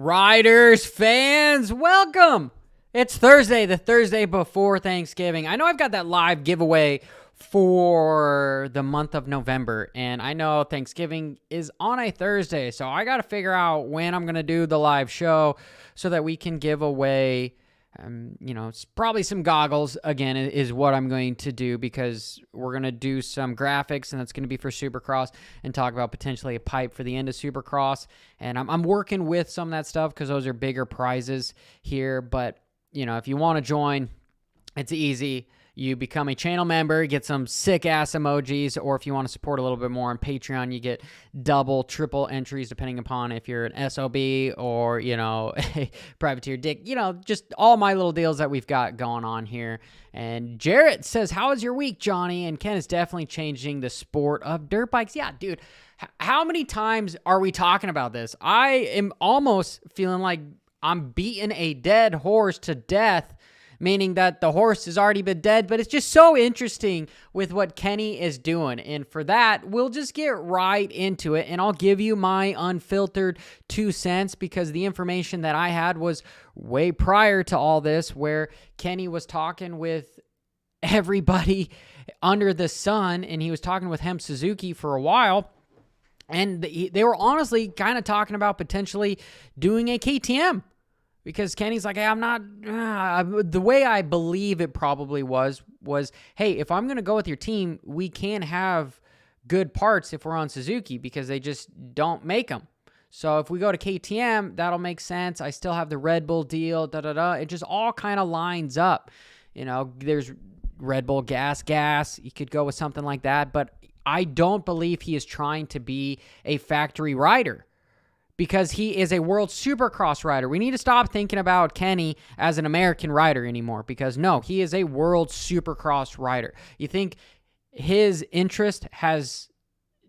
Riders, fans, welcome. It's Thursday, the Thursday before Thanksgiving. I know I've got that live giveaway for the month of November, and I know Thanksgiving is on a Thursday, so I got to figure out when I'm going to do the live show so that we can give away, it's probably some goggles, again, is what I'm going to do, because we're going to do some graphics, and that's going to be for Supercross, and talk about potentially a pipe for the end of Supercross. And I'm working with some of that stuff because those are bigger prizes here. But, if you want to join, it's easy. You become a channel member, get some sick-ass emojis, or if you want to support a little bit more on Patreon, you get double, triple entries, depending upon if you're an SOB or, a privateer dick. Just all my little deals that we've got going on here. And Jarrett says, how was your week, Johnny? And Ken is definitely changing the sport of dirt bikes. Yeah, dude, how many times are we talking about this? I am almost feeling like I'm beating a dead horse to death, meaning that the horse has already been dead, but it's just so interesting with what Kenny is doing. And for that, we'll just get right into it, and I'll give you my unfiltered 2 cents, because the information that I had was way prior to all this, where Kenny was talking with everybody under the sun, and he was talking with Suzuki for a while, and they were honestly kind of talking about potentially doing a KTM. Because Kenny's like, hey, I'm not, the way I believe it probably was, hey, if I'm going to go with your team, we can have good parts if we're on Suzuki, because they just don't make them. So if we go to KTM, that'll make sense. I still have the Red Bull deal, It just all kind of lines up. There's Red Bull gas. You could go with something like that. But I don't believe he is trying to be a factory rider, because he is a world supercross rider. We need to stop thinking about Kenny as an American rider anymore, because no, he is a world supercross rider. You think his interest has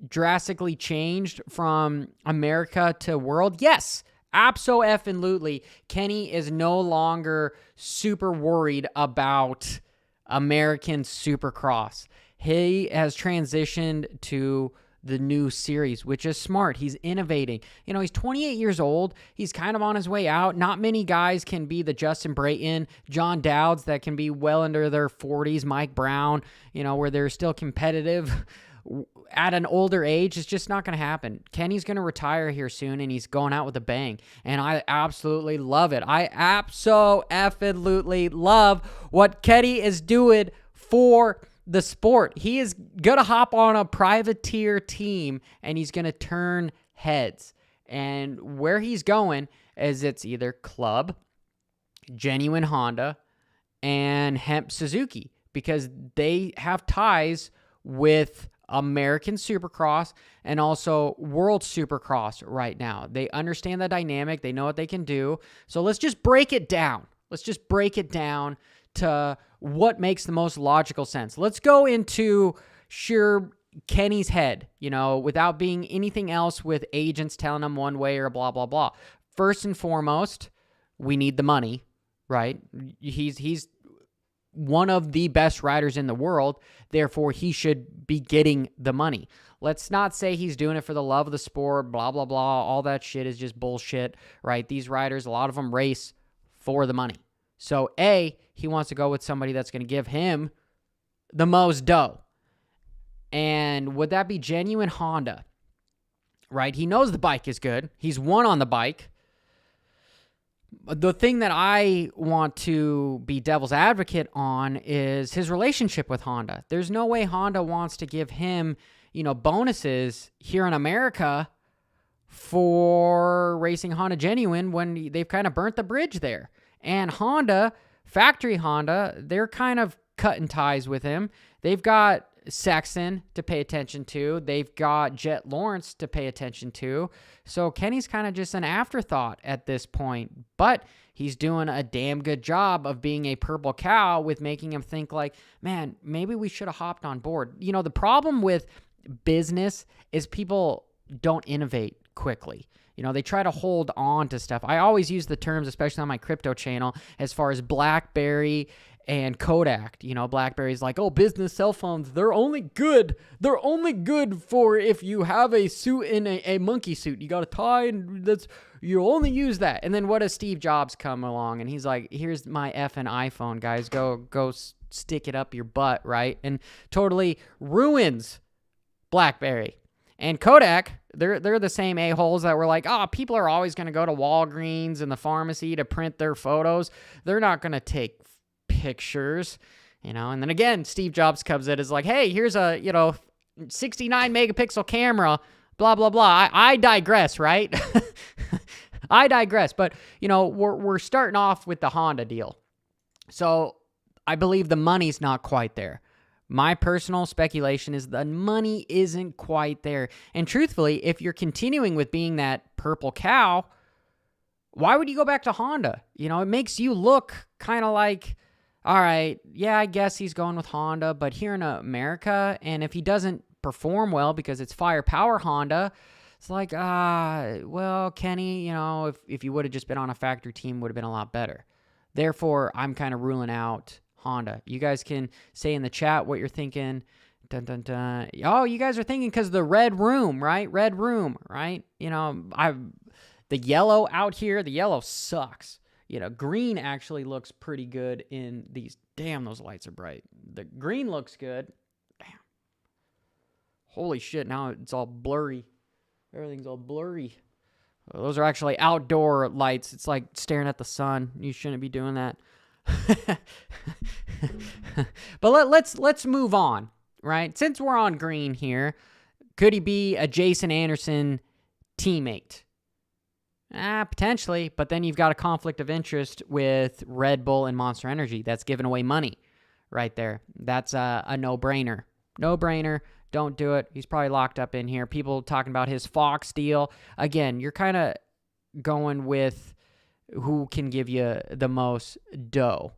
drastically changed from America to world? Yes, abso-effing-lutely. Kenny is no longer super worried about American supercross. He has transitioned to the new series, which is smart. He's innovating. He's 28 years old. He's kind of on his way out. Not many guys can be the Justin Brayton, John Dowds that can be well into their 40s, Mike Brown, where they're still competitive at an older age. It's just not going to happen. Kenny's going to retire here soon, and he's going out with a bang. And I absolutely love it. I abso-effing-lutely love what Kenny is doing for the sport. He is going to hop on a privateer team, and he's going to turn heads. And where he's going is it's either Club, Genuine Honda, and Hemp Suzuki, because they have ties with American Supercross and also World Supercross right now. They understand the dynamic. They know what they can do. So let's just break it down. To what makes the most logical sense. Let's go into Kenny's head, without being anything else with agents telling him one way or blah, blah, blah. First and foremost, we need the money, right? He's one of the best riders in the world. Therefore, he should be getting the money. Let's not say he's doing it for the love of the sport, blah, blah, blah. All that shit is just bullshit, right? These riders, a lot of them race for the money. So, A, he wants to go with somebody that's going to give him the most dough. And would that be Genuine Honda? Right? He knows the bike is good. He's won on the bike. The thing that I want to be devil's advocate on is his relationship with Honda. There's no way Honda wants to give him, bonuses here in America for racing Honda Genuine when they've kind of burnt the bridge there. And Honda, factory Honda, they're kind of cutting ties with him. They've got Sexton to pay attention to. They've got Jet Lawrence to pay attention to. So Kenny's kind of just an afterthought at this point. But he's doing a damn good job of being a purple cow with making him think like, man, maybe we should have hopped on board. The problem with business is people don't innovate quickly. They try to hold on to stuff. I always use the terms, especially on my crypto channel, as far as BlackBerry And Kodak, BlackBerry's like, oh, business cell phones, they're only good for if you have a suit in a monkey suit. You got a tie, and you only use that. And then what does Steve Jobs come along, and he's like, here's my effing iPhone, guys. Go stick it up your butt, right? And totally ruins BlackBerry. And Kodak, they're the same a-holes that were like, people are always going to go to Walgreens and the pharmacy to print their photos. They're not going to take pictures, And then again, Steve Jobs comes in, is like, hey, here's a, 69 megapixel camera, blah, blah, blah. I digress, right? I digress. But, we're starting off with the Honda deal. So I believe the money's not quite there. My personal speculation is the money isn't quite there. And truthfully, if you're continuing with being that purple cow, why would you go back to Honda? It makes you look kind of like, all right, yeah, I guess he's going with Honda, but here in America, and if he doesn't perform well because it's firepower Honda, it's like, well, Kenny, if you would have just been on a factory team, would have been a lot better. Therefore, I'm kind of ruling out Honda. You guys can say in the chat what you're thinking. Dun, dun, dun. Oh, you guys are thinking because the red room, right? Red room, right? The yellow out here, the yellow sucks. Green actually looks pretty good in these. Damn, those lights are bright. The green looks good. Damn. Holy shit, now it's all blurry. Everything's all blurry. Well, those are actually outdoor lights. It's like staring at the sun. You shouldn't be doing that. But let's move on, right? Since we're on green here, could he be a Jason Anderson teammate? Potentially, but then you've got a conflict of interest with Red Bull and Monster Energy. That's giving away money right there. That's a no-brainer. No-brainer. Don't do it. He's probably locked up in here. People talking about his Fox deal. Again, you're kind of going with who can give you the most dough.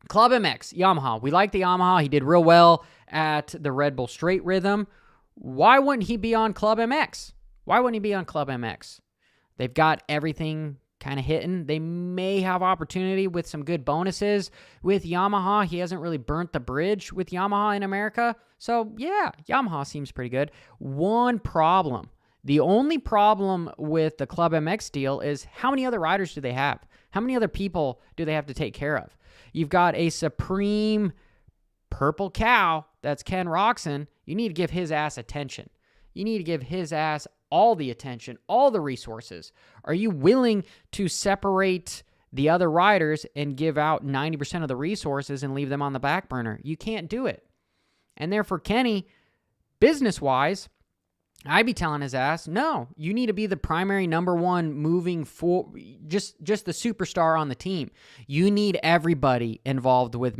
Club MX, Yamaha. We like the Yamaha. He did real well at the Red Bull Straight Rhythm. Why wouldn't he be on Club MX? Why wouldn't he be on Club MX? They've got everything kind of hitting. They may have opportunity with some good bonuses with Yamaha. He hasn't really burnt the bridge with Yamaha in America. So, yeah, Yamaha seems pretty good. One problem. The only problem with the Club MX deal is how many other riders do they have? How many other people do they have to take care of? You've got a supreme purple cow, that's Ken Roczen. You need to give his ass attention. You need to give his ass all the attention, all the resources. Are you willing to separate the other riders and give out 90% of the resources and leave them on the back burner? You can't do it. And therefore, Kenny, business-wise, I'd be telling his ass, no, you need to be the primary number one moving for just the superstar on the team. You need everybody involved with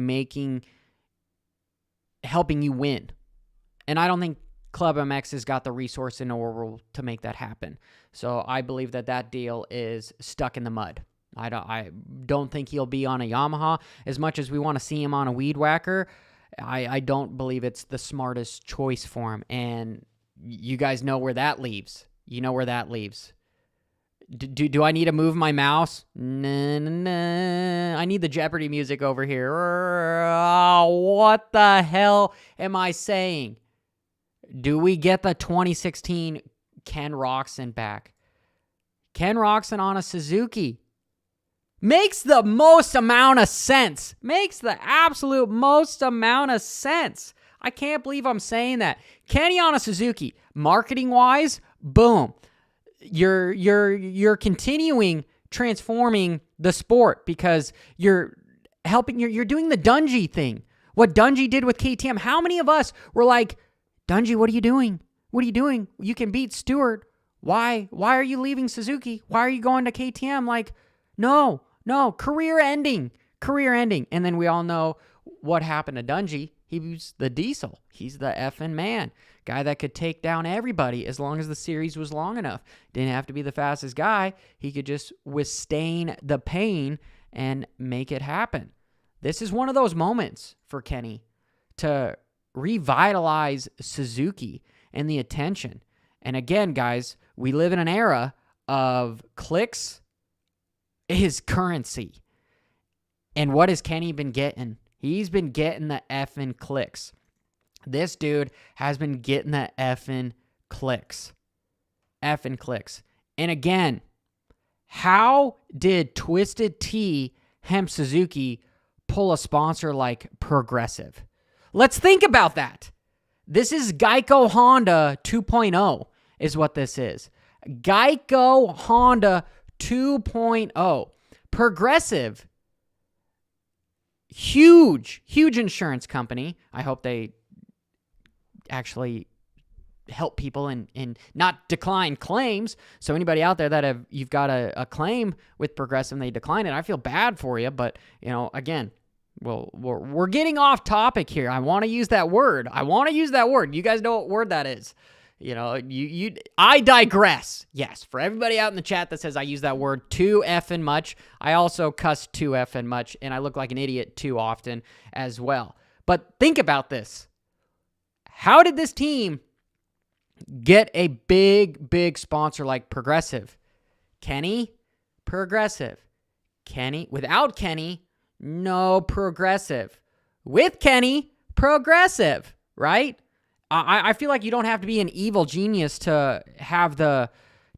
helping you win. And I don't think Club MX has got the resource in order to make that happen. So I believe that deal is stuck in the mud. I don't think he'll be on a Yamaha. As much as we want to see him on a Weed Whacker, I don't believe it's the smartest choice for him. And you guys know where that leaves. You know where that leaves. Do I need to move my mouse? Nah. I need the Jeopardy music over here. What the hell am I saying? Do we get the 2016 Ken Roczen back? Ken Roczen on a Suzuki. Makes the most amount of sense. Makes the absolute most amount of sense. I can't believe I'm saying that. Kenny on a Suzuki, marketing-wise, boom. You're continuing transforming the sport because you're doing the Dungey thing. What Dungey did with KTM. How many of us were like, Dungey, what are you doing? What are you doing? You can beat Stewart. Why are you leaving Suzuki? Why are you going to KTM? Like, no, career ending. And then we all know what happened to Dungey. He was the diesel. He's the effing man. Guy that could take down everybody as long as the series was long enough. Didn't have to be the fastest guy. He could just withstand the pain and make it happen. This is one of those moments for Kenny to revitalize Suzuki and the attention. And again, guys, we live in an era of clicks is currency. And what has Kenny been getting? He's been getting the effing clicks. This dude has been getting the effing clicks. Effing clicks. And again, how did Twisted Tea Hemp Suzuki pull a sponsor like Progressive? Let's think about that. This is Geico Honda 2.0 is what this is. Geico Honda 2.0. Progressive, huge insurance company. I hope they actually help people and not decline claims. So anybody out there that you've got a claim with Progressive and they decline it, I feel bad for you. But, again, well, we're getting off topic here. I want to use that word. You guys know what word that is. I digress. Yes, for everybody out in the chat that says I use that word too effing much, I also cuss too effing much, and I look like an idiot too often as well. But think about this. How did this team get a big sponsor like Progressive? Kenny, Progressive. Kenny, without Kenny, no Progressive. With Kenny, Progressive, right? I feel like you don't have to be an evil genius to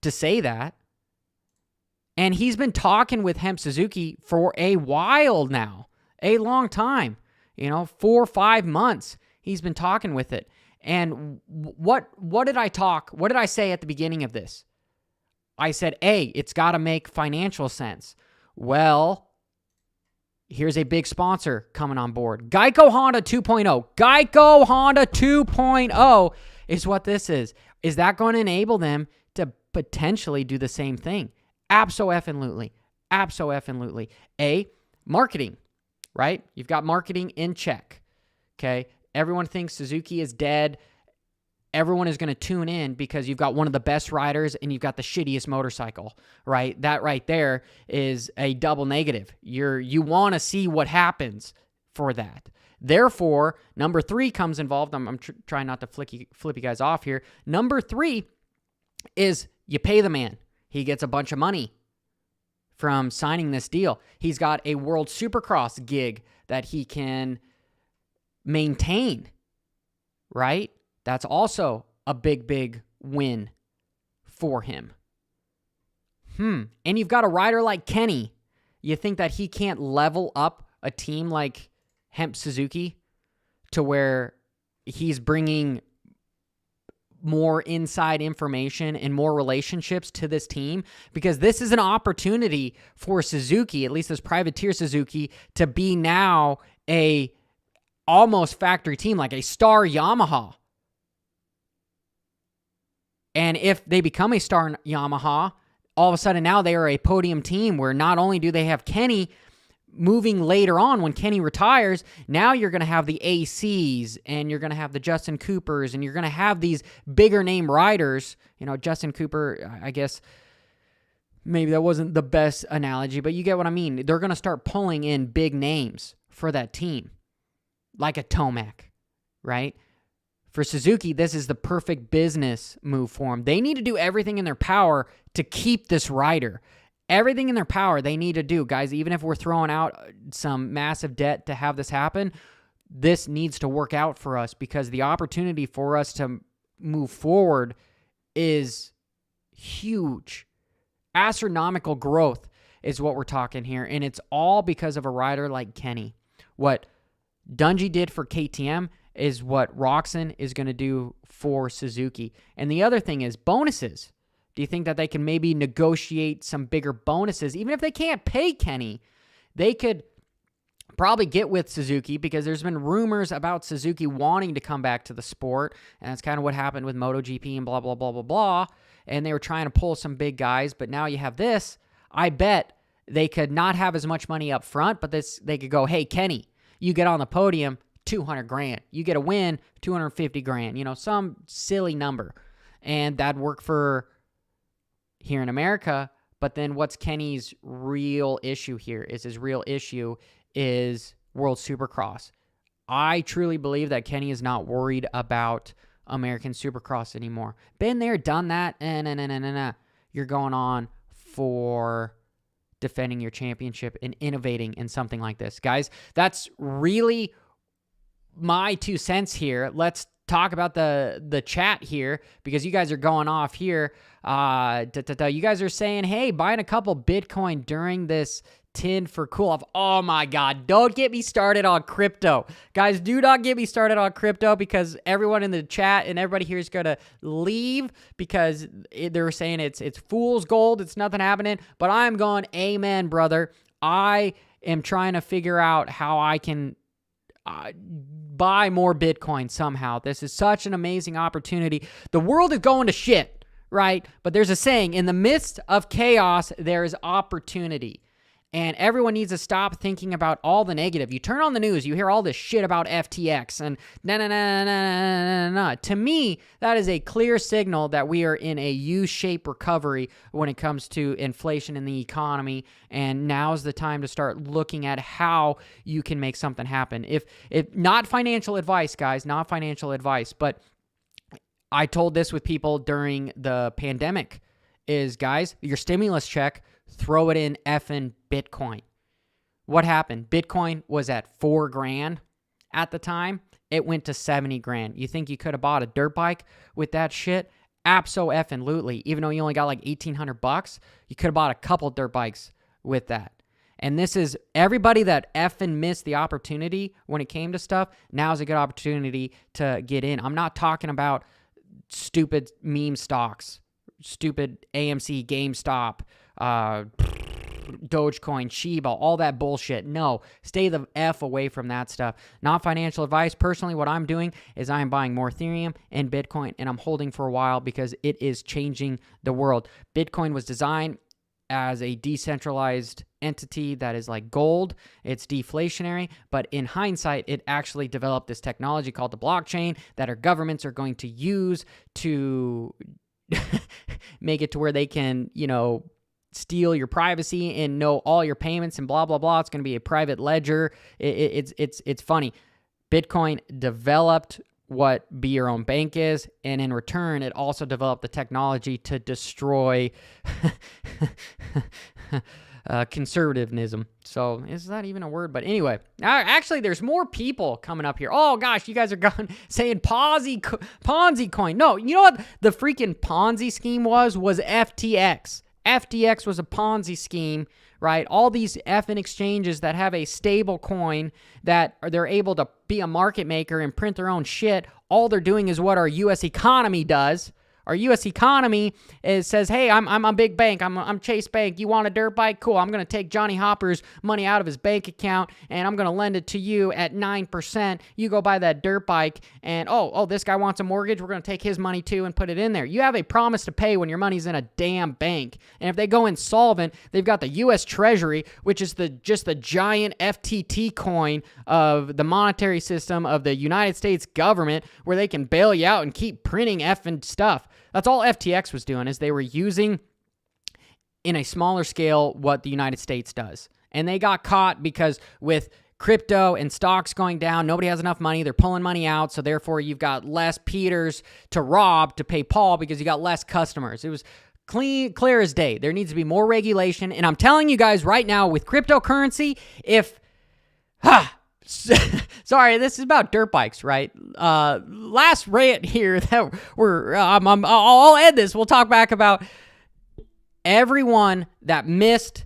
say that. And he's been talking with Hemp Suzuki for a while now, a long time, 4 or 5 months. He's been talking with it. And what did I say at the beginning of this? I said, it's got to make financial sense. Well, here's a big sponsor coming on board. Geico Honda 2.0. Geico Honda 2.0 is what this is. Is that going to enable them to potentially do the same thing? Abso-effing-lutely. Abso-effing-lutely. Marketing, right? You've got marketing in check, okay? Everyone thinks Suzuki is dead. Everyone is going to tune in because you've got one of the best riders and you've got the shittiest motorcycle, right? That right there is a double negative. You want to see what happens for that. Therefore, number 3 comes involved. I'm trying not to flip you guys off here. Number 3 is you pay the man. He gets a bunch of money from signing this deal. He's got a World Supercross gig that he can maintain, right? That's also a big win for him. And you've got a rider like Kenny. You think that he can't level up a team like Hemp Suzuki to where he's bringing more inside information and more relationships to this team? Because this is an opportunity for Suzuki, at least this privateer Suzuki, to be now a almost factory team, like a star Yamaha. And if they become a star Yamaha, all of a sudden now they are a podium team where not only do they have Kenny moving later on when Kenny retires, now you're going to have the ACs and you're going to have the Justin Coopers and you're going to have these bigger name riders. Justin Cooper, I guess maybe that wasn't the best analogy, but you get what I mean. They're going to start pulling in big names for that team, like a Tomac, right? For Suzuki, this is the perfect business move for them. They need to do everything in their power to keep this rider. Everything in their power they need to do, guys. Even if we're throwing out some massive debt to have this happen, this needs to work out for us because the opportunity for us to move forward is huge. Astronomical growth is what we're talking here, and it's all because of a rider like Kenny. What Dungey did for KTM is what Roczen is going to do for Suzuki. And the other thing is bonuses. Do you think that they can maybe negotiate some bigger bonuses? Even if they can't pay Kenny, they could probably get with Suzuki because there's been rumors about Suzuki wanting to come back to the sport. And that's kind of what happened with MotoGP and blah, blah, blah, blah, blah. And they were trying to pull some big guys. But now you have this. I bet they could not have as much money up front, but they could go, hey, Kenny, you get on the podium, $200,000. You get a win, $250,000. Some silly number. And that'd work for here in America. But then what's Kenny's real issue here? His real issue is World Supercross. I truly believe that Kenny is not worried about American Supercross anymore. Been there, done that. You're going on for defending your championship and innovating in something like this. Guys, that's really my 2 cents here. Let's talk about the chat here, because you guys are going off here. You guys are saying, hey, buying a couple Bitcoin during this tin for cool off. Oh my God, don't get me started on crypto. Guys, do not get me started on crypto, because everyone in the chat and everybody here is going to leave because they're saying it's fool's gold. It's nothing happening. But I'm going, amen, brother. I am trying to figure out how I can buy more Bitcoin somehow. This is such an amazing opportunity. The world is going to shit, right? But there's a saying, in the midst of chaos, there is opportunity. And everyone needs to stop thinking about all the negative. You turn on the news, you hear all this shit about FTX and To me, that is a clear signal that we are in a U-shaped recovery when it comes to inflation in the economy. And now's the time to start looking at how you can make something happen. If not financial advice, guys, not financial advice, but I told this with people during the pandemic is, guys, your stimulus check, throw it in effing Bitcoin. What happened? Bitcoin was at $4,000 at the time. It went to $70,000. You think you could have bought a dirt bike with that shit? Abso-effing-lutely. Even though you only got like $1,800, you could have bought a couple dirt bikes with that. And this is everybody that effing missed the opportunity when it came to stuff. Now's a good opportunity to get in. I'm not talking about stupid meme stocks, stupid AMC, GameStop, Dogecoin, Shiba, all that bullshit. No, stay the F away from that stuff. Not financial advice. Personally, what I'm doing is I'm buying more Ethereum and Bitcoin, and I'm holding for a while because it is changing the world. Bitcoin was designed as a decentralized entity that is like gold. It's deflationary, but in hindsight, it actually developed this technology called the blockchain that our governments are going to use to make it to where they can, steal your privacy and know all your payments and blah, blah, blah. It's going to be a private ledger. It's funny. Bitcoin developed what Be Your Own Bank is, and in return, it also developed the technology to destroy conservatism. So is that even a word? But anyway, actually, there's more people coming up here. Oh gosh, you guys are saying Ponzi coin. No, you know what the freaking Ponzi scheme was FTX. FTX was a Ponzi scheme, right? All these effing exchanges that have a stable coin that they're able to be a market maker and print their own shit. All they're doing is what our U.S. economy does. Our U.S. economy says, hey, I'm a big bank. I'm Chase Bank. You want a dirt bike? Cool. I'm going to take Johnny Hopper's money out of his bank account, and I'm going to lend it to you at 9%. You go buy that dirt bike, and this guy wants a mortgage. We're going to take his money too and put it in there. You have a promise to pay when your money's in a damn bank. And if they go insolvent, they've got the U.S. Treasury, which is just the giant FTT coin of the monetary system of the United States government, where they can bail you out and keep printing effing stuff. That's all FTX was doing, is they were using in a smaller scale what the United States does. And they got caught because with crypto and stocks going down, nobody has enough money. They're pulling money out. So therefore, you've got less Peters to rob to pay Paul because you got less customers. It was clear as day. There needs to be more regulation. And I'm telling you guys right now, with cryptocurrency, sorry, this is about dirt bikes, right? Last rant here that I'll end this. We'll talk back about everyone that missed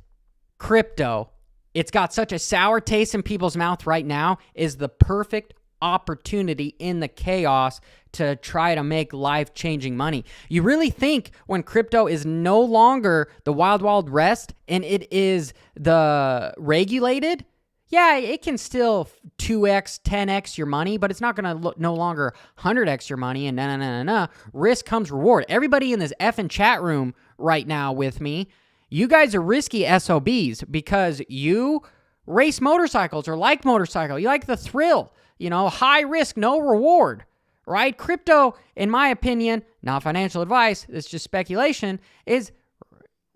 crypto. It's got such a sour taste in people's mouth right now, is the perfect opportunity in the chaos to try to make life-changing money. You really think when crypto is no longer the wild, wild west and it is the regulated, yeah, it can still 2x, 10x your money, but it's not going to no longer 100x your money and Risk comes reward. Everybody in this effing chat room right now with me, you guys are risky SOBs because you race motorcycles or like motorcycle. You like the thrill, high risk, no reward, right? Crypto, in my opinion, not financial advice, it's just speculation, is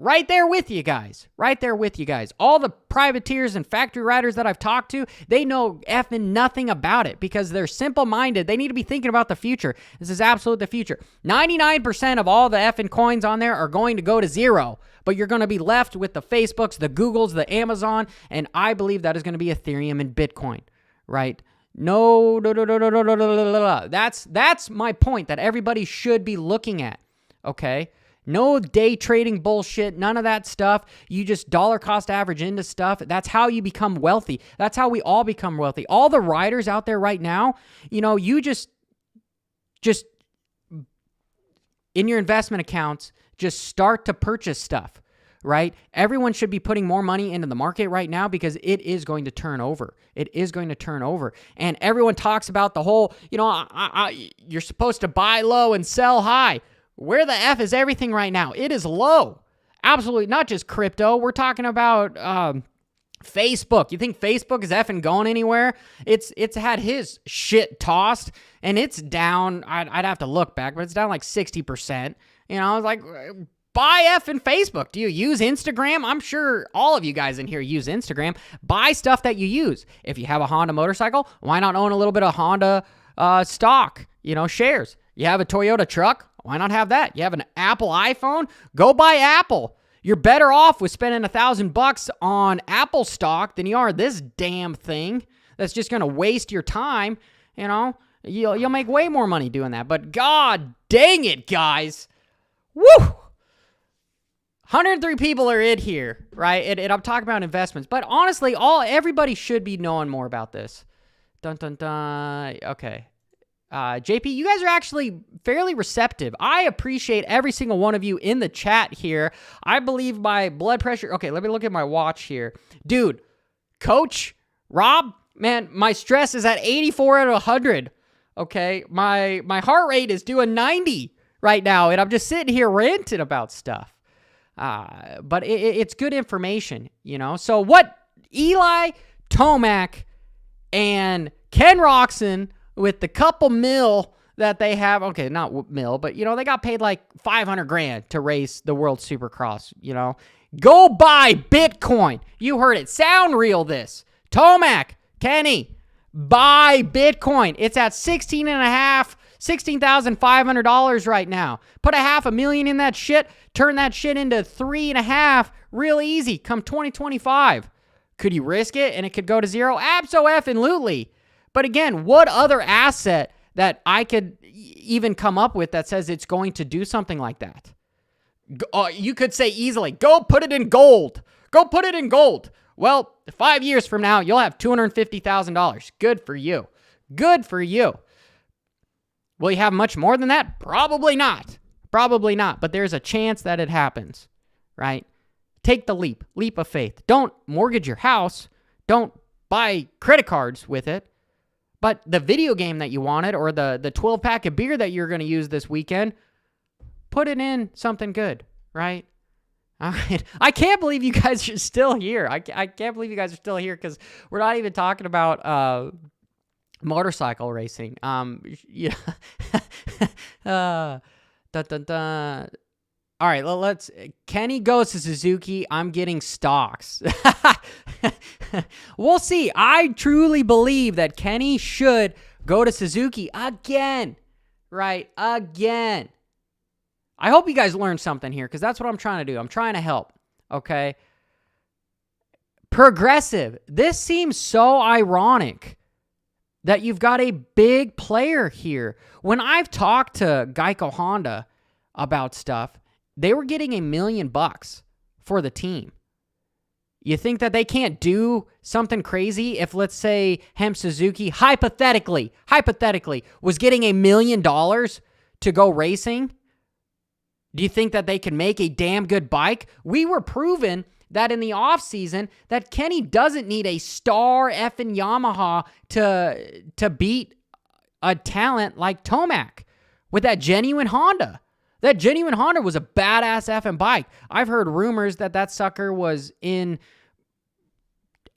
right there with you guys. Right there with you guys. All the privateers and factory riders that I've talked to, they know effing nothing about it because they're simple-minded. They need to be thinking about the future. This is absolute the future. 99% of all the effing coins on there are going to go to zero, but you're going to be left with the Facebooks, the Googles, the Amazon, and I believe that is going to be Ethereum and Bitcoin, right? No. That's my point that everybody should be looking at, okay? No day trading bullshit, none of that stuff. You just dollar cost average into stuff. That's how you become wealthy. That's how we all become wealthy. All the riders out there right now, you just in your investment accounts, just start to purchase stuff, right? Everyone should be putting more money into the market right now because it is going to turn over. It is going to turn over. And everyone talks about the whole, you're supposed to buy low and sell high. Where the F is everything right now? It is low. Absolutely. Not just crypto. We're talking about Facebook. You think Facebook is effing going anywhere? It's had his shit tossed, and it's down. I'd have to look back, but it's down like 60%. I was like, buy effing Facebook. Do you use Instagram? I'm sure all of you guys in here use Instagram. Buy stuff that you use. If you have a Honda motorcycle, why not own a little bit of Honda stock, shares? You have a Toyota truck? Why not have that? You have an Apple iPhone? Go buy Apple. You're better off with spending $1,000 on Apple stock than you are this damn thing that's just going to waste your time. You'll make way more money doing that. But God dang it, guys. Woo! 103 people are in here, right? And I'm talking about investments. But honestly, everybody should be knowing more about this. Dun, dun, dun. Okay. JP, you guys are actually fairly receptive. I appreciate every single one of you in the chat here. I believe my blood pressure... Okay, let me look at my watch here. Dude, Coach, Rob, man, my stress is at 84 out of 100. Okay, my heart rate is doing 90 right now, and I'm just sitting here ranting about stuff. But it's good information, So what Eli Tomac and Ken Roczen... with the couple mil that they have, okay, not mil, but, they got paid like $500,000 to race the World Supercross, Go buy Bitcoin. You heard it. Sound real, this. Tomac, Kenny, buy Bitcoin. It's at $16,500 right now. Put $500,000 in that shit. Turn that shit into 3.5 real easy come 2025. Could you risk it and it could go to zero? Abso-effing-lutely. But again, what other asset that I could even come up with that says it's going to do something like that? You could say easily, go put it in gold. Go put it in gold. Well, 5 years from now, you'll have $250,000. Good for you. Good for you. Will you have much more than that? Probably not. Probably not. But there's a chance that it happens, right? Take the leap. Leap of faith. Don't mortgage your house. Don't buy credit cards with it. But the video game that you wanted or the 12-pack of beer that you're going to use this weekend, put it in something good, right? All right. I can't believe you guys are still here. I can't believe you guys are still here because we're not even talking about motorcycle racing. Yeah. Dun, dun, dun. All right, let's... Kenny goes to Suzuki. I'm getting stocks. We'll see. I truly believe that Kenny should go to Suzuki again. Right? Again. I hope you guys learned something here because that's what I'm trying to do. I'm trying to help. Okay? Progressive. This seems so ironic that you've got a big player here. When I've talked to Geico Honda about stuff, they were getting $1 million for the team. You think that they can't do something crazy if, let's say, Hem Suzuki, hypothetically, was getting $1 million to go racing? Do you think that they can make a damn good bike? We were proven that in the offseason that Kenny doesn't need a star effing Yamaha to beat a talent like Tomac with that genuine Honda. That genuine Honda was a badass effing bike. I've heard rumors that sucker was in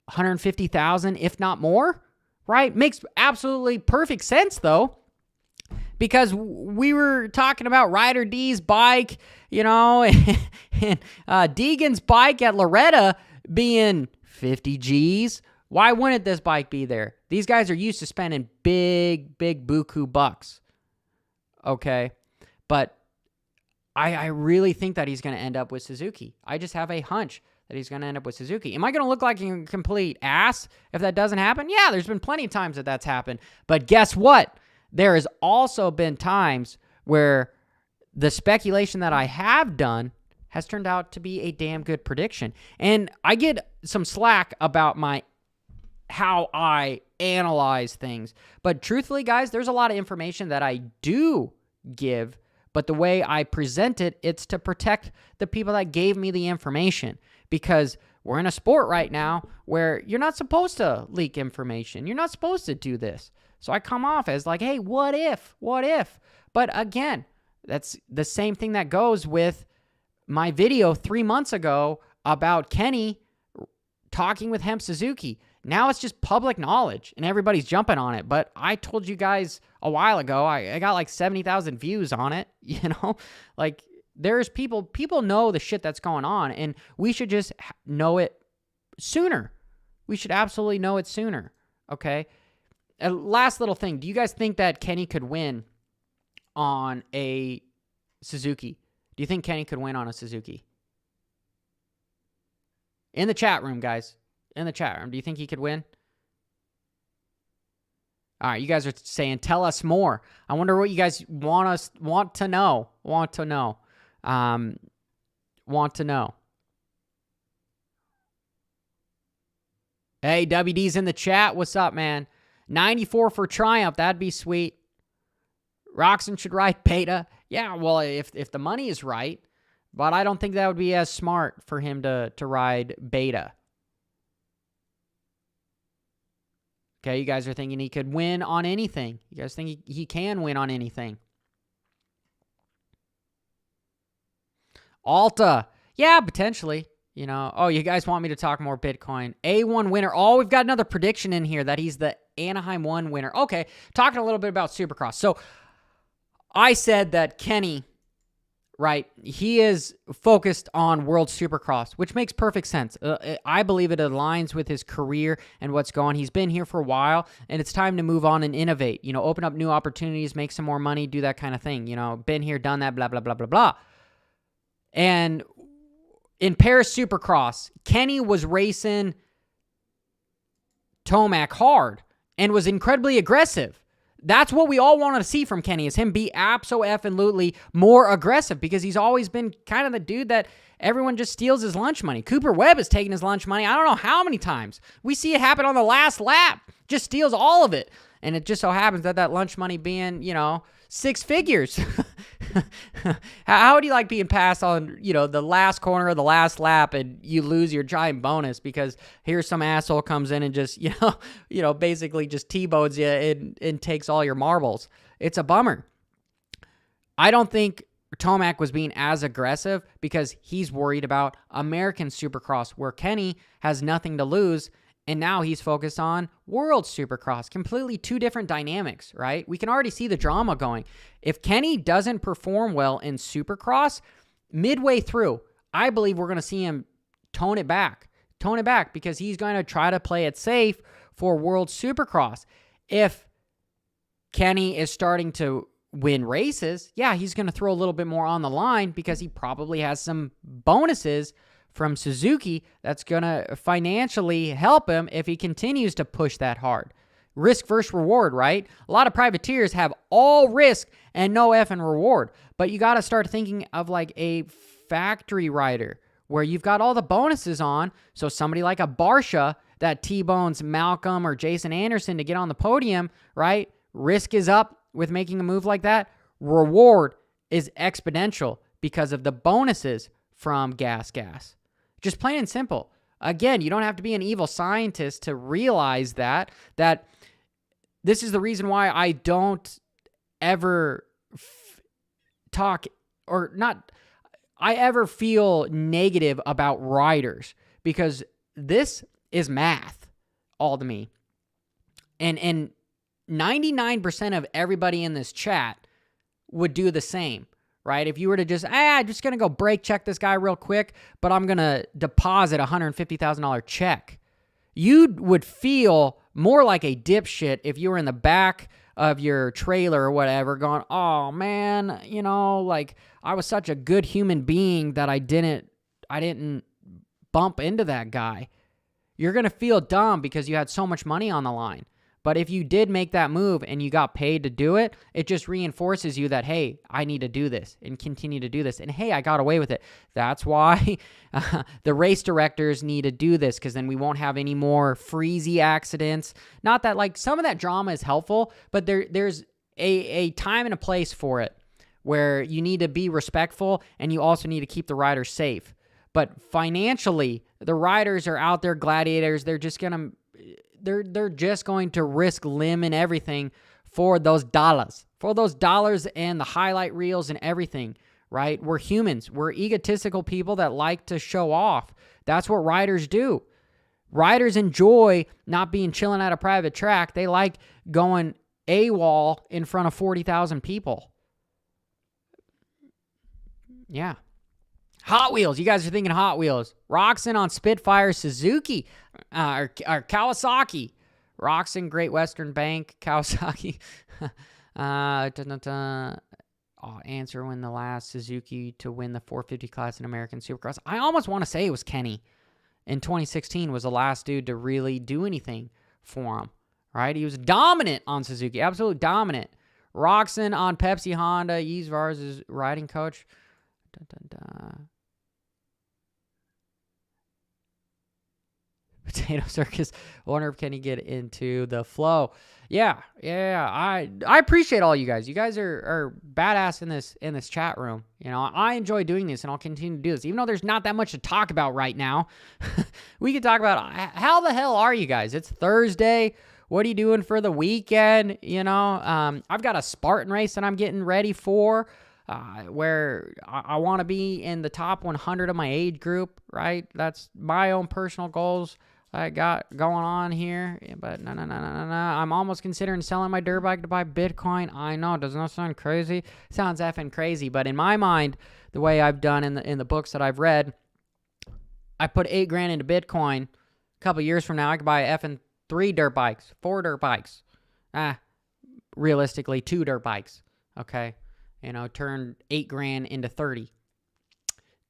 150,000, if not more, right? Makes absolutely perfect sense, though. because we were talking about Ryder D's bike, and Deegan's bike at Loretta being 50 G's. Why wouldn't this bike be there? These guys are used to spending big buku bucks. Okay. But I really think that he's going to end up with Suzuki. I just have a hunch that he's going to end up with Suzuki. Am I going to look like a complete ass if that doesn't happen? Yeah, there's been plenty of times that that's happened. But guess what? There has also been times where the speculation that I have done has turned out to be a damn good prediction. And I get some slack about how I analyze things. But truthfully, guys, there's a lot of information that I do give, but the way I present it, it's to protect the people that gave me the information, because we're in a sport right now where you're not supposed to leak information. You're not supposed to do this. So I come off as like, hey, what if? But again, that's the same thing that goes with my video 3 months ago about Kenny talking with Hemp Suzuki. Now it's just public knowledge and everybody's jumping on it. But I told you guys a while ago, I got like 70,000 views on it, like there's people know the shit that's going on, and we should just know it sooner. We should absolutely know it sooner. Okay. Last little thing. Do you guys think that Kenny could win on a Suzuki? Do you think Kenny could win on a Suzuki? In the chat room, guys. In the chat room. Do you think he could win? All right, you guys are saying, tell us more. I wonder what you guys want to know. Hey, WD's in the chat. What's up, man? 94 for Triumph. That'd be sweet. Roczen should ride Beta. Yeah, well, if the money is right. But I don't think that would be as smart for him to ride Beta. Okay, you guys are thinking he could win on anything. You guys think he can win on anything. Alta. Yeah, potentially. Oh, you guys want me to talk more Bitcoin. A1 winner. Oh, we've got another prediction in here that he's the Anaheim 1 winner. Okay, talking a little bit about Supercross. So I said that Kenny, right, he is focused on World Supercross, which makes perfect sense. I believe it aligns with his career and what's going. He's been here for a while, and it's time to move on and innovate. Open up new opportunities, make some more money, do that kind of thing. Been here, done that, blah, blah, blah, blah, blah. And in Paris Supercross, Kenny was racing Tomac hard and was incredibly aggressive. That's what we all want to see from Kenny, is him be abso-effing-lutely more aggressive, because he's always been kind of the dude that everyone just steals his lunch money. Cooper Webb has taken his lunch money I don't know how many times. We see it happen on the last lap. Just steals all of it. And it just so happens that lunch money being, 6 figures. How would you like being passed on, the last corner of the last lap and you lose your giant bonus because here's some asshole comes in and just, basically just T-bones you and takes all your marbles. It's a bummer. I don't think Tomac was being as aggressive because he's worried about American Supercross, where Kenny has nothing to lose. And now he's focused on World Supercross. Completely two different dynamics, right? We can already see the drama going. If Kenny doesn't perform well in Supercross, midway through, I believe we're going to see him tone it back. Because he's going to try to play it safe for World Supercross. If Kenny is starting to win races, yeah, he's going to throw a little bit more on the line because he probably has some bonuses from Suzuki that's going to financially help him if he continues to push that hard. Risk versus reward, right? A lot of privateers have all risk and no effing reward. But you got to start thinking of like a factory rider where you've got all the bonuses on. So somebody like a Barsha that T-bones Malcolm or Jason Anderson to get on the podium, right? Risk is up with making a move like that. Reward is exponential because of the bonuses from Gas. Just plain and simple. Again, you don't have to be an evil scientist to realize that this is the reason why I don't ever talk or not, I ever feel negative about riders, because this is math all to me. And 99% of everybody in this chat would do the same, right? If you were to just, I'm just going to go brake check this guy real quick, but I'm going to deposit a $150,000 check. You would feel more like a dipshit if you were in the back of your trailer or whatever going, oh man, you know, like I was such a good human being that I didn't bump into that guy. You're going to feel dumb because you had so much money on the line. But if you did make that move and you got paid to do it, it just reinforces you that, hey, I need to do this and continue to do this. And hey, I got away with it. That's why the race directors need to do this, because then we won't have any more freezy accidents. Not that like some of that drama is helpful, but there's a time and a place for it where you need to be respectful and you also need to keep the riders safe. But financially, the riders are out there gladiators. They're just going to risk limb and everything for those dollars and the highlight reels and everything, right? We're humans. We're egotistical people that like to show off. That's what riders do. Riders enjoy not being chilling at a private track. They like going AWOL in front of 40,000 people. Yeah. Hot Wheels. You guys are thinking Hot Wheels. Roczen on Spitfire, Suzuki, or Kawasaki. Roczen, Great Western Bank, Kawasaki. Answer when the last Suzuki to win the 450 class in American Supercross. I almost want to say it was Kenny. In 2016 was the last dude to really do anything for him, right? He was dominant on Suzuki, absolutely dominant. Roczen on Pepsi Honda. Yves Vars is riding coach. Potato Circus. I wonder if can he get into the flow. Yeah. I appreciate all you guys. You guys are badass in this chat room. You know, I enjoy doing this, and I'll continue to do this, even though there's not that much to talk about right now. We can talk about how the hell are you guys? It's Thursday. What are you doing for the weekend? You know, I've got a Spartan race that I'm getting ready for. Where I want to be in the top 100 of my age group, right? That's my own personal goals I got going on here. But no. I'm almost considering selling my dirt bike to buy Bitcoin. I know, doesn't that sound crazy? Sounds effing crazy. But in my mind, the way I've done in the books that I've read, I put $8,000 into Bitcoin. A couple years from now, I could buy effing 4 dirt bikes. Realistically, 2 dirt bikes. Okay. You know, turn $8,000 into 30.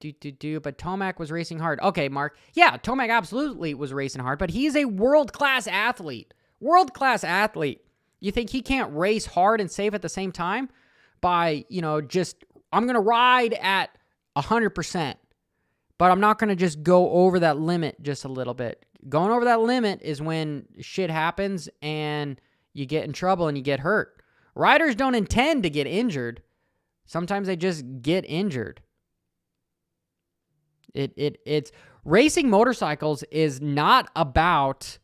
But Tomac was racing hard. Okay, Mark. Yeah, Tomac absolutely was racing hard, but he's a world-class athlete. You think he can't race hard and safe at the same time? By, you know, just, I'm going to ride at 100%, but I'm not going to just go over that limit just a little bit. Going over that limit is when shit happens and you get in trouble and you get hurt. Riders don't intend to get injured. Sometimes they just get injured. It's racing motorcycles is not about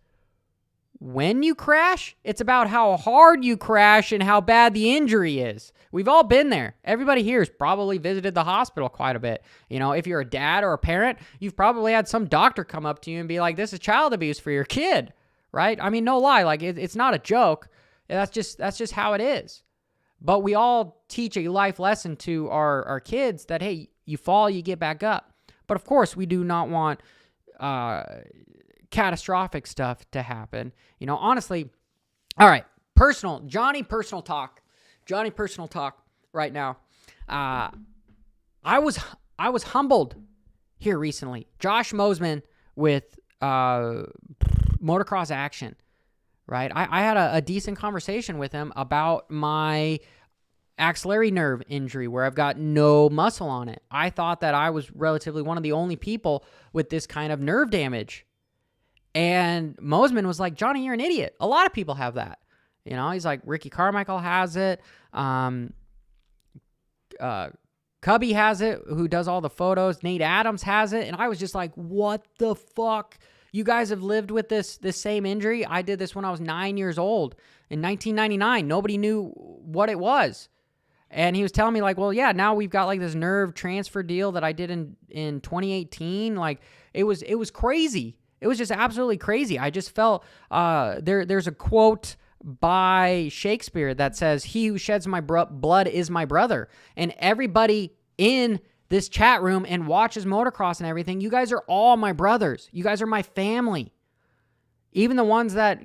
when you crash. It's about how hard you crash and how bad the injury is. We've all been there. Everybody here has probably visited the hospital quite a bit. You know, if you're a dad or a parent, you've probably had some doctor come up to you and be like, this is child abuse for your kid, right? I mean, no lie. Like, it's not a joke. That's just how it is. But we all teach a life lesson to our kids that, hey, you fall, you get back up. But of course, we do not want catastrophic stuff to happen. You know, honestly, all right, Johnny personal talk right now. I was humbled here recently. Josh Mosman with Motocross Action. Right, I had a decent conversation with him about my axillary nerve injury where I've got no muscle on it. I thought that I was relatively one of the only people with this kind of nerve damage. And Mosman was like, Johnny, you're an idiot. A lot of people have that. You know, he's like, Ricky Carmichael has it. Cubby has it, who does all the photos. Nate Adams has it. And I was just like, what the fuck? You guys have lived with this same injury? I did this when I was 9 years old. In 1999, nobody knew what it was. And he was telling me like, well, yeah, now we've got like this nerve transfer deal that I did in 2018. Like, it was crazy. It was just absolutely crazy. I just felt, there's a quote by Shakespeare that says, "He who sheds my blood is my brother." And everybody in this chat room and watches motocross and everything, you guys are all my brothers. You guys are my family. Even the ones that,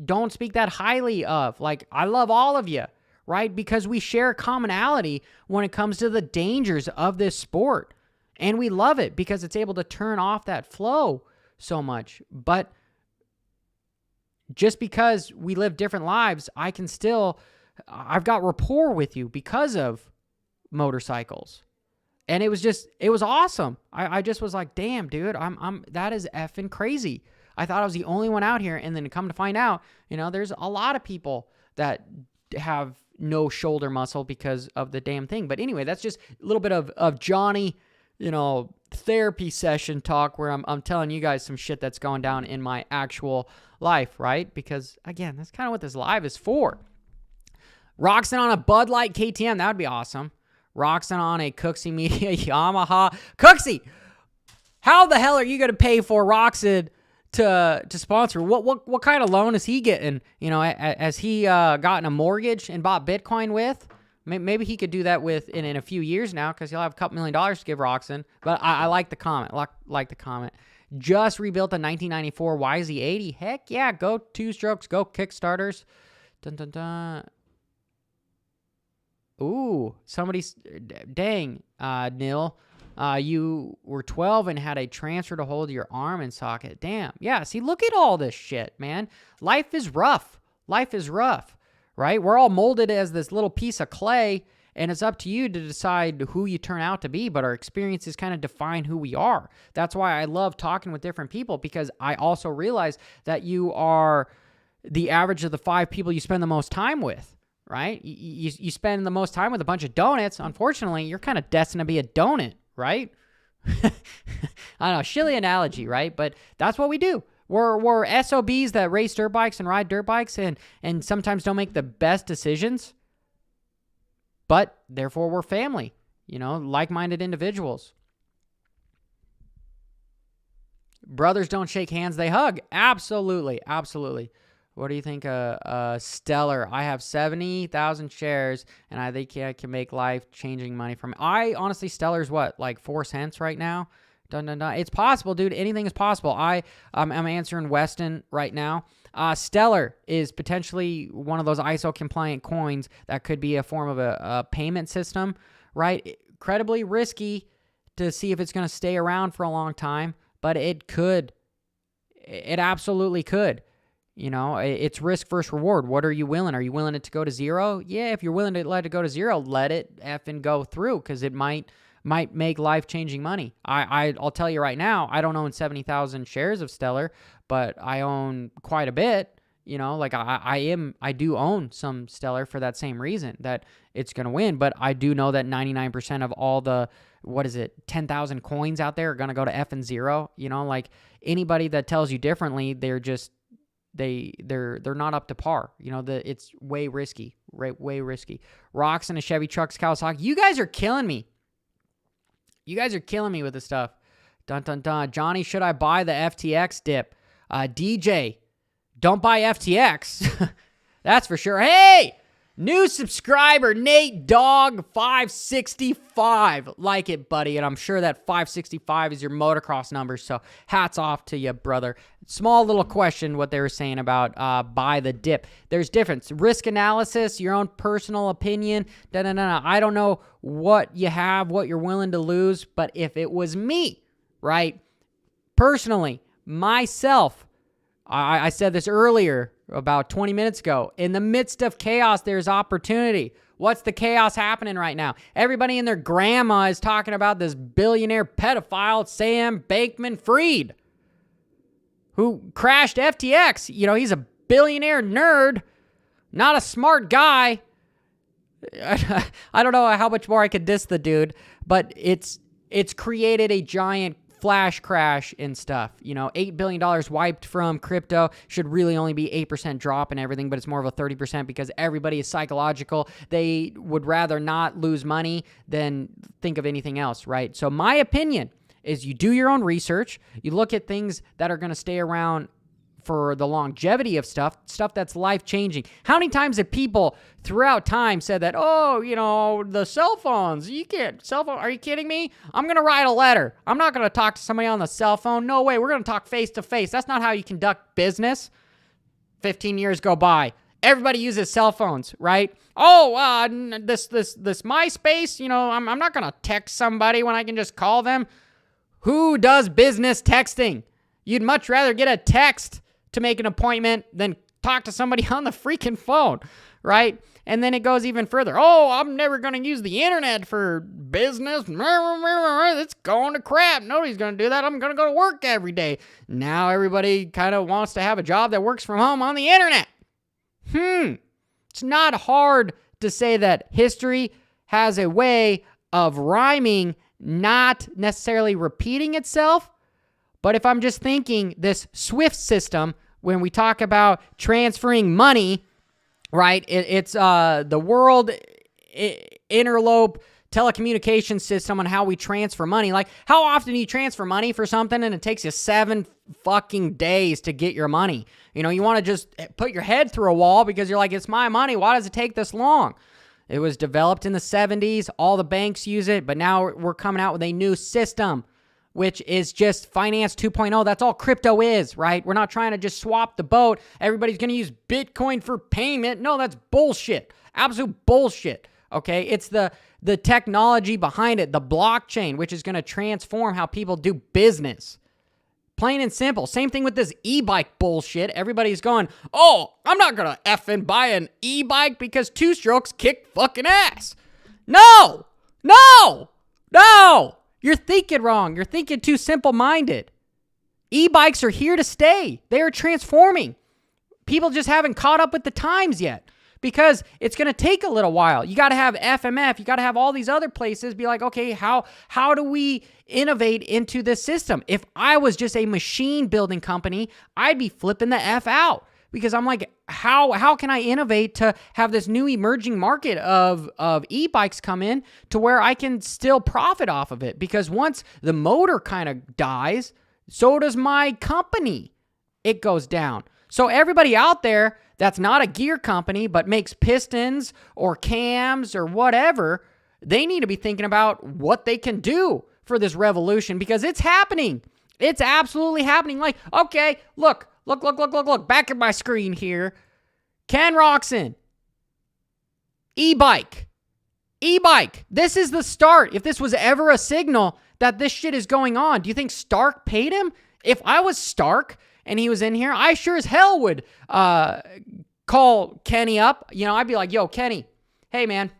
don't speak that highly of. Like, I love all of you, right? Because we share a commonality when it comes to the dangers of this sport. And we love it because it's able to turn off that flow so much. But just because we live different lives, I've got rapport with you because of motorcycles. And it was awesome. I just was like, damn, dude, that is effing crazy. I thought I was the only one out here. And then to come to find out, there's a lot of people that have no shoulder muscle because of the damn thing. But anyway, that's just a little bit of Johnny, therapy session talk where I'm telling you guys some shit that's going down in my actual life, right? Because again, that's kind of what this live is for. Roczen on a Bud Light KTM, that would be awesome. Roczen on a Cooksey Media Yamaha. Cooksey, how the hell are you going to pay for Roczen to sponsor? What kind of loan is he getting? Has he gotten a mortgage and bought Bitcoin with? Maybe he could do that in a few years now because he'll have a couple $1 million to give Roczen. But I like the comment. Like the comment. Just rebuilt a 1994 YZ80. Heck yeah, go two strokes, go Kickstarters. Dun dun dun. Ooh, dang, Neil. You were 12 and had a transfer to hold your arm and socket. Damn. Yeah, see, look at all this shit, man. Life is rough. Life is rough, right? We're all molded as this little piece of clay, and it's up to you to decide who you turn out to be, but our experiences kind of define who we are. That's why I love talking with different people, because I also realize that you are the average of the 5 people you spend the most time with. Right? You spend the most time with a bunch of donuts. Unfortunately, you're kind of destined to be a donut, right? I don't know, shilly analogy, right? But that's what we do. We're SOBs that race dirt bikes and ride dirt bikes and sometimes don't make the best decisions. But therefore, we're family, like-minded individuals. Brothers don't shake hands, they hug. Absolutely, absolutely. What do you think? Stellar. I have 70,000 shares, and I think I can make life-changing money from it. Honestly, Stellar's what, like 4 cents right now? Dun, dun, dun. It's possible, dude. Anything is possible. I'm answering Weston right now. Stellar is potentially one of those ISO-compliant coins that could be a form of a payment system, right? Incredibly risky to see if it's going to stay around for a long time, but it could. It absolutely could. It's risk versus reward. What are you willing? Are you willing it to go to zero? Yeah, if you're willing to let it go to zero, let it effing go through, because it might make life-changing money. I'll tell you right now, I don't own 70,000 shares of Stellar, but I own quite a bit. I do own some Stellar for that same reason, that it's going to win. But I do know that 99% of all the, 10,000 coins out there are going to go to effing zero. Anybody that tells you differently, they're just, they're not up to par. It's way risky, right? Way risky. Roczen, a Chevy trucks, Kawasaki. You guys are killing me. You guys are killing me with this stuff. Dun dun dun. Johnny, should I buy the FTX dip? DJ, don't buy FTX. That's for sure. Hey, new subscriber, Nate Dog 565. Like it, buddy. And I'm sure that 565 is your motocross number. So hats off to you, brother. Small little question, what they were saying about buy the dip. There's difference. Risk analysis, your own personal opinion. I don't know what you have, what you're willing to lose. But if it was me, right, personally, myself, I said this earlier, about 20 minutes ago. In the midst of chaos, there's opportunity. What's the chaos happening right now? Everybody and their grandma is talking about this billionaire pedophile, Sam Bankman-Fried, who crashed FTX. He's a billionaire nerd, not a smart guy. I don't know how much more I could diss the dude, but it's created a giant flash crash and stuff. $8 billion wiped from crypto. Should really only be 8% drop and everything, but it's more of a 30% because everybody is psychological. They would rather not lose money than think of anything else, right? So my opinion is you do your own research. You look at things that are going to stay around for the longevity of stuff that's life-changing. How many times have people throughout time said that, oh, the cell phones, you can't, cell phone, are you kidding me? I'm going to write a letter. I'm not going to talk to somebody on the cell phone. No way, we're going to talk face-to-face. That's not how you conduct business. 15 years go by. Everybody uses cell phones, right? Oh, this MySpace, I'm not going to text somebody when I can just call them. Who does business texting? You'd much rather get a text to make an appointment than talk to somebody on the freaking phone, right? And then it goes even further. Oh, I'm never going to use the internet for business. It's going to crap. Nobody's going to do that. I'm going to go to work every day. Now everybody kind of wants to have a job that works from home on the internet. It's not hard to say that history has a way of rhyming, not necessarily repeating itself. But if I'm just thinking this SWIFT system, when we talk about transferring money, right, it's the world interlope telecommunication system on how we transfer money. Like, how often do you transfer money for something and it takes you 7 fucking days to get your money? You want to just put your head through a wall because you're like, it's my money. Why does it take this long? It was developed in the 70s. All the banks use it, but now we're coming out with a new system, which is just finance 2.0. That's all crypto is, right? We're not trying to just swap the boat. Everybody's going to use Bitcoin for payment. No, that's bullshit. Absolute bullshit. Okay, it's the technology behind it, the blockchain, which is going to transform how people do business. Plain and simple. Same thing with this e-bike bullshit. Everybody's going, oh, I'm not going to effing buy an e-bike because two-strokes kick fucking ass. No! You're thinking wrong. You're thinking too simple-minded. E-bikes are here to stay. They are transforming. People just haven't caught up with the times yet. Because it's going to take a little while. You got to have FMF. You got to have all these other places be like, okay, how do we innovate into this system? If I was just a machine building company, I'd be flipping the F out. Because I'm like, how can I innovate to have this new emerging market of e-bikes come in to where I can still profit off of it? Because once the motor kind of dies, so does my company. It goes down. So everybody out there that's not a gear company but makes pistons or cams or whatever, they need to be thinking about what they can do for this revolution because it's happening. It's absolutely happening. Like, okay, look, back at my screen here. Ken Roczen. E-bike. This is the start. If this was ever a signal that this shit is going on, do you think Stark paid him? If I was Stark and he was in here, I sure as hell would call Kenny up. I'd be like, yo, Kenny, hey, man,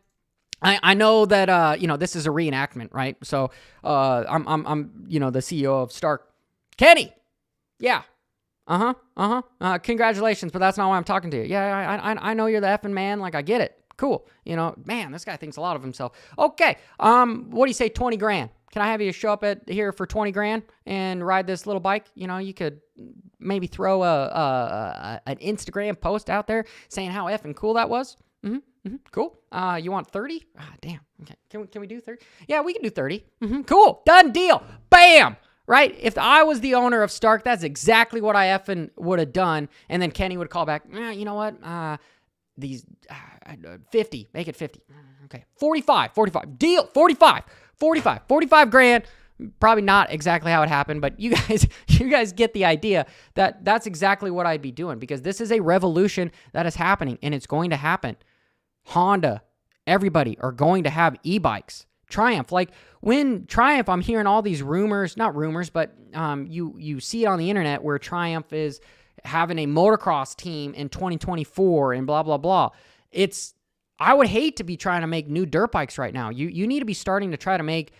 I know that, this is a reenactment, right? So I'm the CEO of Stark. Kenny, yeah, congratulations, but that's not why I'm talking to you. Yeah, I know you're the effing man. Like, I get it. Cool. Man, this guy thinks a lot of himself. Okay, what do you say, 20 grand? Can I have you show up here for 20 grand and ride this little bike? You could maybe throw an Instagram post out there saying how effing cool that was. Cool. You want 30? Damn. Okay. Can we do 30? Yeah, we can do 30. Cool. Done deal. Bam. Right? If I was the owner of Stark, that's exactly what I effing would have done. And then Kenny would call back. You know what? These 50. Make it 50. Okay. 45. Deal. 45 grand. Probably not exactly how it happened, but you guys get the idea that that's exactly what I'd be doing because this is a revolution that is happening and it's going to happen. Honda, everybody are going to have e-bikes. Triumph, like when Triumph, I'm hearing all these rumors, not rumors, but you see it on the internet where Triumph is having a motocross team in 2024 and blah, blah, blah. I would hate to be trying to make new dirt bikes right now. You need to be starting to try to make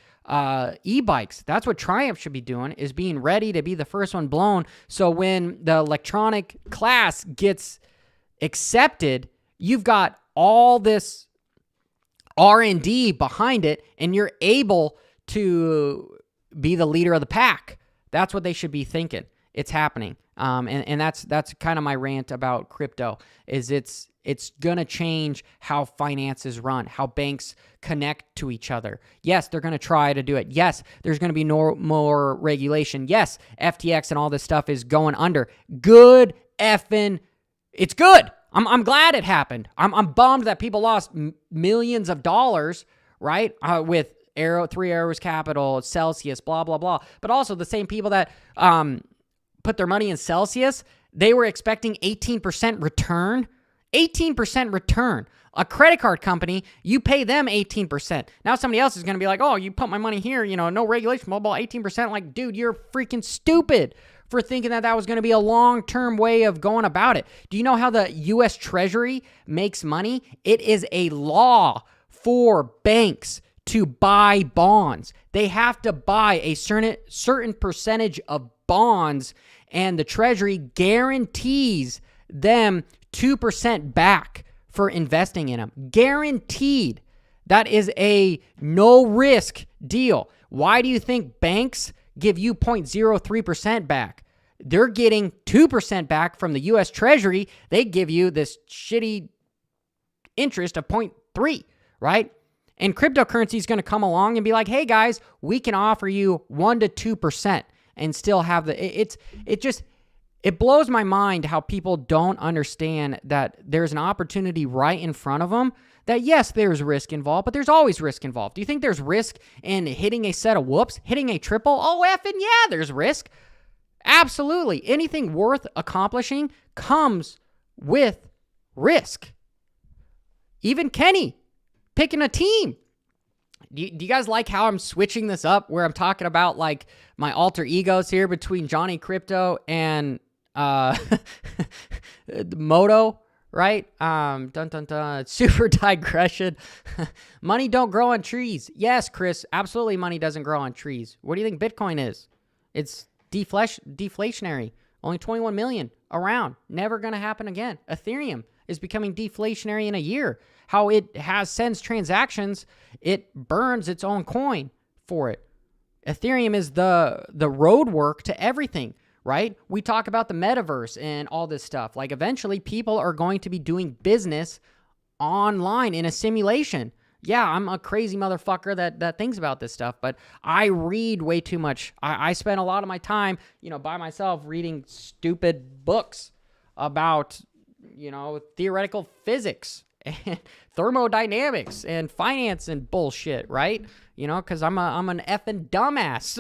e-bikes. That's what Triumph should be doing, is being ready to be the first one blown. So when the electronic class gets accepted, you've got all this R&D behind it, and you're able to be the leader of the pack. That's what they should be thinking. It's happening. And that's kind of my rant about crypto, is it's It's going to change how finances run, how banks connect to each other. Yes, they're going to try to do it. Yes, there's going to be more regulation. Yes, FTX and all this stuff is going under. Good effing, it's good. I'm glad it happened. I'm bummed that people lost millions of dollars, right? With Three Arrows Capital, Celsius, blah, blah, blah. But also the same people that put their money in Celsius, they were expecting 18% return. 18% return. A credit card company, you pay them 18%. Now somebody else is going to be like, oh, you put my money here, no regulation, blah, blah, 18%. Like, dude, you're freaking stupid for thinking that was going to be a long-term way of going about it. Do you know how the U.S. Treasury makes money? It is a law for banks to buy bonds. They have to buy a certain percentage of bonds, and the Treasury guarantees them 2% back for investing in them. Guaranteed. That is a no-risk deal. Why do you think banks give you 0.03% back? They're getting 2% back from the U.S. Treasury. They give you this shitty interest of 0.3, right? And cryptocurrency is going to come along and be like, hey, guys, we can offer you 1 to 2% and still have it blows my mind how people don't understand that there's an opportunity right in front of them, that yes, there's risk involved, but there's always risk involved. Do you think there's risk in hitting a set of whoops, hitting a triple? Oh, effing yeah, there's risk. Absolutely. Anything worth accomplishing comes with risk. Even Kenny picking a team. Do you guys like how I'm switching this up, where I'm talking about like my alter egos here between Johnny Crypto and Moto, right? Dun dun dun. Super digression. Money don't grow on trees. Yes, Chris, absolutely money doesn't grow on trees. What do you think Bitcoin is? It's deflationary. Only 21 million around. Never going to happen again. Ethereum is becoming deflationary in a year. How it sends transactions, it burns its own coin for it. Ethereum is the road work to everything, right? We talk about the metaverse and all this stuff. Like, eventually people are going to be doing business online in a simulation. Yeah, I'm a crazy motherfucker that thinks about this stuff, but I read way too much. I spend a lot of my time, by myself reading stupid books about, theoretical physics and thermodynamics and finance and bullshit, right? Because I'm an effing dumbass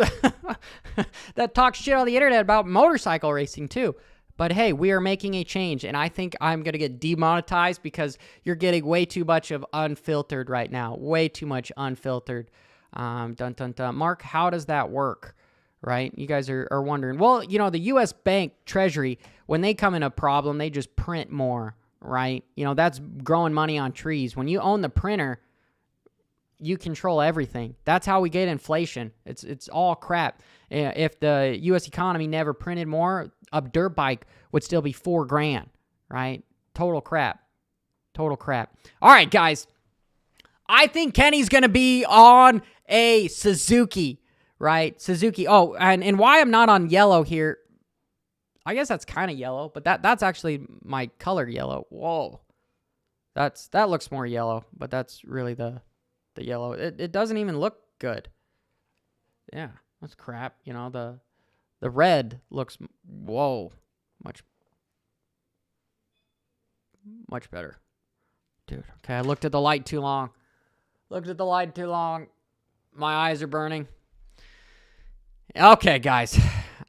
that talks shit on the internet about motorcycle racing too. But hey, we are making a change, and I think I'm going to get demonetized because you're getting way too much of unfiltered right now. Way too much unfiltered. Dun, dun, dun. Mark, how does that work? Right? You guys are wondering. Well, the U.S. Bank Treasury, when they come in a problem, they just print more, right? That's growing money on trees. When you own the printer, you control everything. That's how we get inflation. It's all crap. If the U.S. economy never printed more, a dirt bike would still be $4,000, right? Total crap. Total crap. All right, guys. I think Kenny's going to be on a Suzuki, right? Suzuki. Oh, and why I'm not on yellow here, I guess that's kind of yellow, but that's actually my color yellow. Whoa. That looks more yellow, but that's really the yellow. It doesn't even look good. Yeah, that's crap. The red looks, whoa, much better. Dude, okay, I looked at the light too long. My eyes are burning. Okay, guys,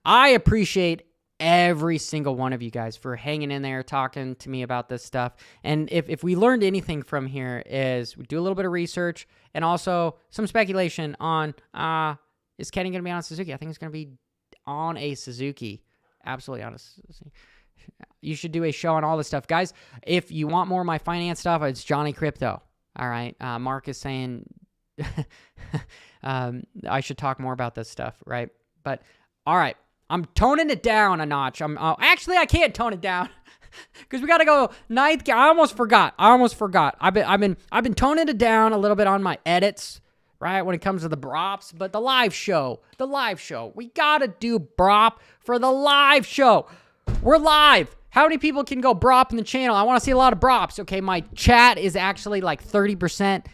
I appreciate every single one of you guys for hanging in there, talking to me about this stuff. And if we learned anything from here, is we do a little bit of research and also some speculation on, is Kenny going to be on a Suzuki? I think it's going to be on a Suzuki. Absolutely on a Suzuki. You should do a show on all this stuff. Guys, if you want more of my finance stuff, it's Johnny Crypto. All right. Mark is saying I should talk more about this stuff, right? But all right. I'm toning it down a notch. Actually, I can't tone it down because we got to go ninth. I almost forgot. I've been toning it down a little bit on my edits, right, when it comes to the brops. But the live show, we got to do brop for the live show. We're live. How many people can go brop in the channel? I want to see a lot of brops. Okay, my chat is actually like 30%,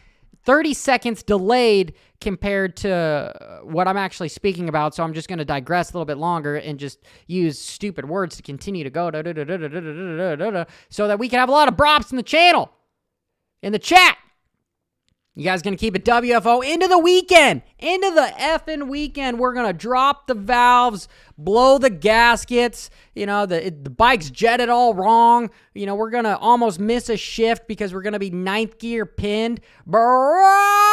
30 seconds delayed compared to what I'm actually speaking about. So I'm just going to digress a little bit longer and just use stupid words to continue to go so that we can have a lot of brops in the channel, in the chat. You guys going to keep it WFO into the weekend, into the effing weekend. We're going to drop the valves, blow the gaskets. You know, the bike's jetted all wrong. You know, we're going to almost miss a shift because we're going to be ninth gear pinned. Bro!